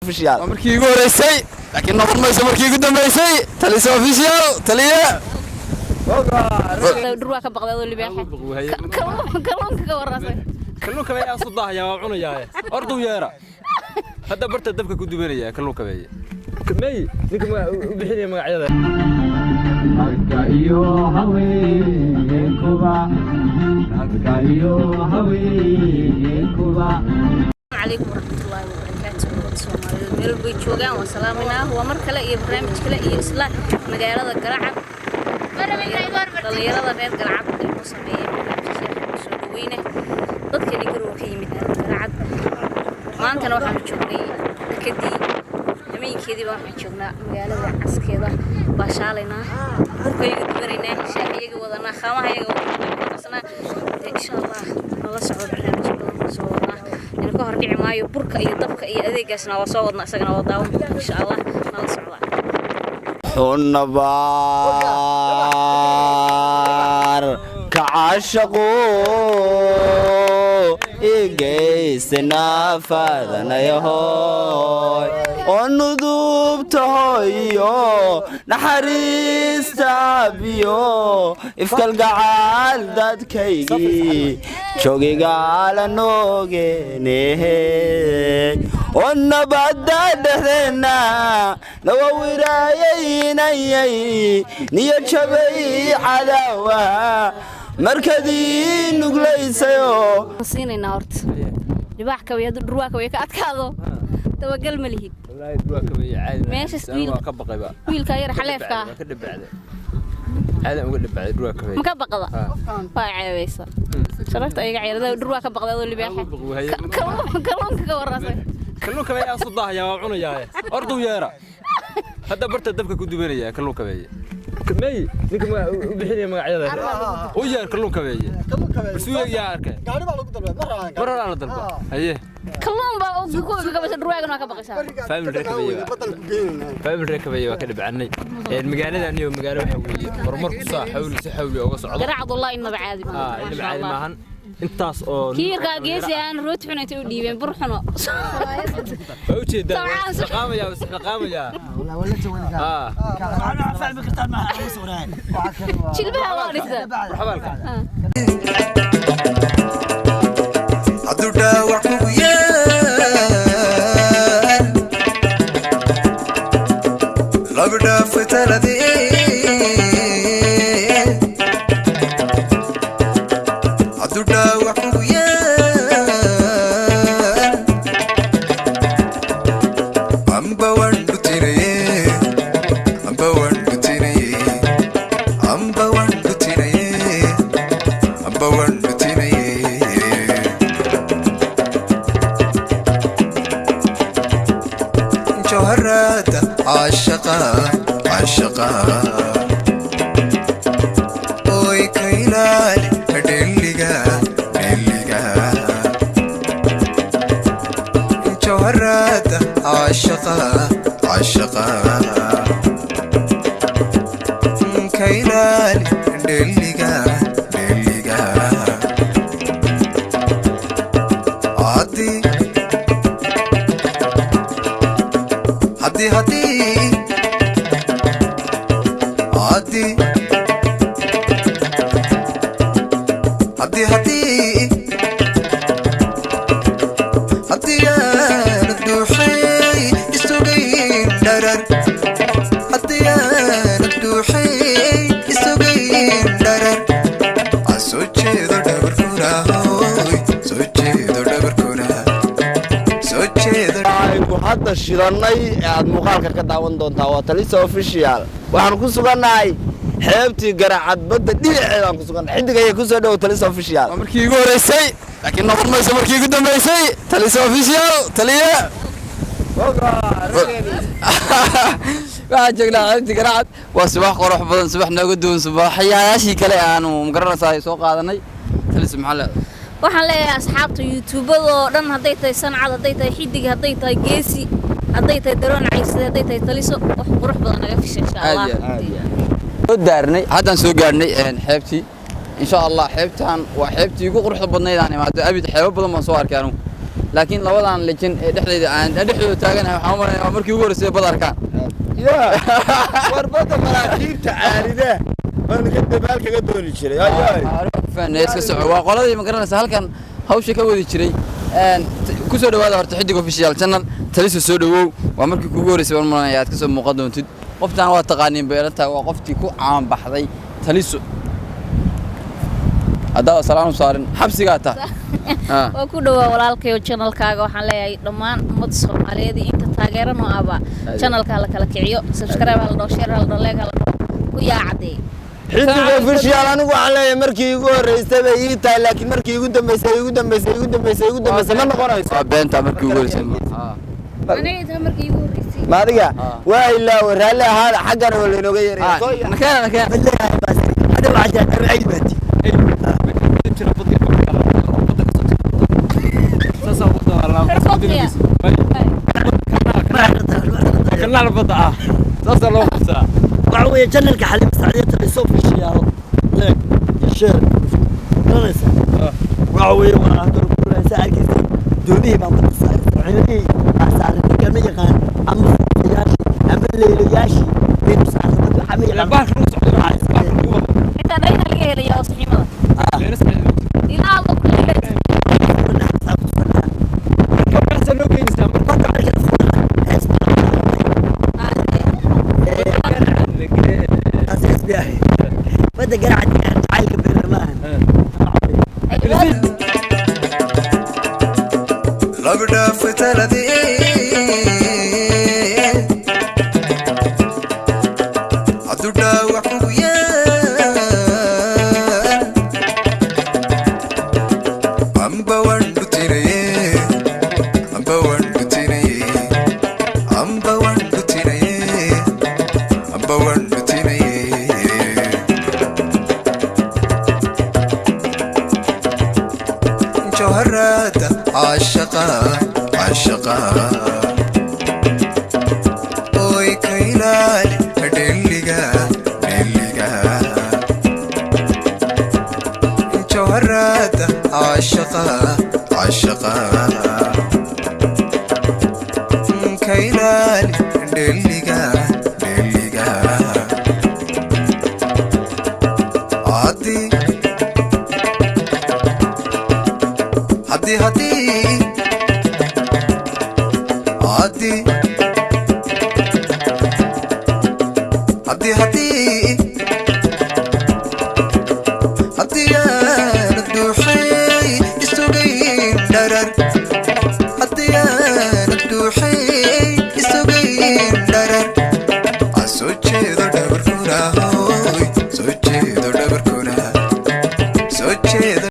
official markii ugu horeysay laakiin noqon mayso markii ugu dambeysay taliso official taliya dhurwaa ka baqday oo libaaxa kalluunka ka warasay kalluunka bay asu daahaya waa cunayaa ordu yeera hadda barta dabka ku dubanaya kalluunka bay kamay ninka ma u bixinay magacyada Hakayo haweenkuba عليكم ورحمة الله وبركاته Soomaaliyeed meel bay joogaan waa salaaminaa waa mar kale iyo barnaamij kale iyo isla magaalada Garacad dhalinyarada reer Garacad ay ku sameeyeen barnaamijyo soo dhaweynay dadka dhigaro ka yimid Garacad maanta waxaan joognay kadib habeenkeedii waxaan joognaa magaalada caskeeda baashaalayna burkayga dubanayna shaaxiga wadana khamahayaga wadana insha Allah nala socdo barnaamij badan soo wadana in ka hor dhici maayo burka iyo dabka iyo adeegaasna waa soo wadna isagana waa daawan insha Allah nala socdo xunabar kacashaqo igeysna faadanayo onudubtahoyo naxariista biyo ifkal gacal dadkaygi joogigala noogenehe onnabada dhehdeena nawawiraayayinayay niyo jabay cadawa markadii nuglaysayo siinayna horta libaax ka way dhurwaa ka way ka adkaado tawagal ma lihid wallahi dhurwaa ka way caadi meesha waa ka baqayba wiilka yar xaleefka ka dhibacday caadi uga dhibacday dhurwaa ka way ma ka baqada waa ceebaysa sharafta ayaga ciidada dhurwaa ka baqday oo libaaxa kalluunka ka warasay kalluunka bay asu daahaya waa cunayaa ordu yeera hadda barta dabka ku dubanaya kalluunka bay kamay ninka ma u bixinay magacyada oo yeer kalluunka bay suuq yaa arkay gaari baa lagu dalbay maraa la dalba haye kalluun baa oo ku gabasha dhurwaagana waa ka baqaysaa family rekabay waa ka dhibcanay magaalada iyo magaalo waxa weeye horumar ku soo xawli si xawli uga socdo Garacad wallahi inaba caadi maahan intaas oo kiirka geesi aan rooti xunay u dhiibeen bur xuno waa u jeedaa qaamaya أنا فاهم كرتان معها عروس وراي jilbaha waa dhigta xabaalka hadduu dhaawac kugu yaal laba dhaafay taladii hadduu dhaawac kugu yaal amba waan dhutinaye amba waan dhutinaye amba waan dhutinaye amba waan dhutinaye جوهرات عاشقة عاشقة اوي كيلالي دليغا دليغا جوهرات عاشقة عاشقة كيلالي دليغا دليغا عادي هدي هدي هدي هدي هدي هدي يا ندوحي استوقين درر هدي يا ندوحي استوقين درر عسوچي دو دبر كورا هوي سوچي دو دبر كورا سوچي دو hadda shidanay aad muuqaalka ka daawan doontaa waa taliso official waxaan ku sugannahay xeebtii Garacad badda dhinaceeda aan ku sugannahay xidig ay ku soo dhaw taliso official markii ugu horeysay laakiin noqon mayso markii ugu dambeysay taliso official taliya waxaan joognaa xeebtii Garacad waa subax qurux badan subax nooga duwan subaxyaashii kale aanu magaranaysaa soo qaadanay taliso maxaa waxaan leeyahay asxaabta youtube-ada oo dhan hadday tahay sancad hadday tahay xidig hadday tahay geesi hadday tahay daroon caysade hadday tahay taliso wax qurux badan naga fisha insha Allah soo daarnay haddaan soo gaarnay xeebtii insha Allah xeebtan waa xeebtii ugu quruxda badnayd aan imaado abid xeebo badan baan soo arkay anigu laakiin labadan lejin ee dhexdeeda aan dhexdooda taaganahay waxaan u maleynayaa markii ugu horreysay badarkaan يا وربطة مراكيب تعالي أنا كنت بالك قدوني شري فان iska soco waa qoladii ma garanaysa halkan hawsha ka wadi jiray ku soo dhawaada horta xidig official channel taliso soo dhawow waa markii kugu horeysay war malan aad ka soo muuqan doontid qoftaan waa taqaaniin beerata waa qoftii ku caan baxday taliso hadaa salaam saarin xabsiga ta waa ku dhawaa walaalkayo channelkaaga waxaan leeyahay dhammaan ummad Soomaaliyeed inta taageerano aba channelka la kala kiciyo subscribe hal doo share hal doo like hal ku yaacday xidig official anigu waxaan leeyahay markii ugu horeysay bay ii tahay laakiin markii ugu dambeysay ma noqonayso waa beenta markii ugu horeysay aniga markii ugu horeysay ما adiga waa ilaa waraale ahaa xaggana wala inooga yeeray nakeen هذا واحد أرعي باتي كنال بضعة تصل لو خمسة وعوية جنة الكحليب سعدية الصوف الشيال لك الشير نرسل وعوية وهذا الكل ساعة كذي دوني منطقة ساعة وعيني ساعة كم يقان عم ياشي عم الليل ياشي بين ساعة عم يلعب انت دايما لقيه لي يا صحيمه الى الله كل بدك قاعد تعالج بالرمان labda fitaladii hadduu dhaawac kugu yaal amba waan dhutinaye amba waan dhutinaye amba waan dhutinaye amba waan dhutinaye جوهرات عاشقة عاشقة اوي كيلال دليغا دليغا جوهرات عاشقة عاشقة كيلال دليغا دليغا عادي هدي هدي هدي هدي هدي هدي يا ندوحي يسوقين درر هدي يا ندوحي يسوقين درر عسوتشي ذو دبر فورا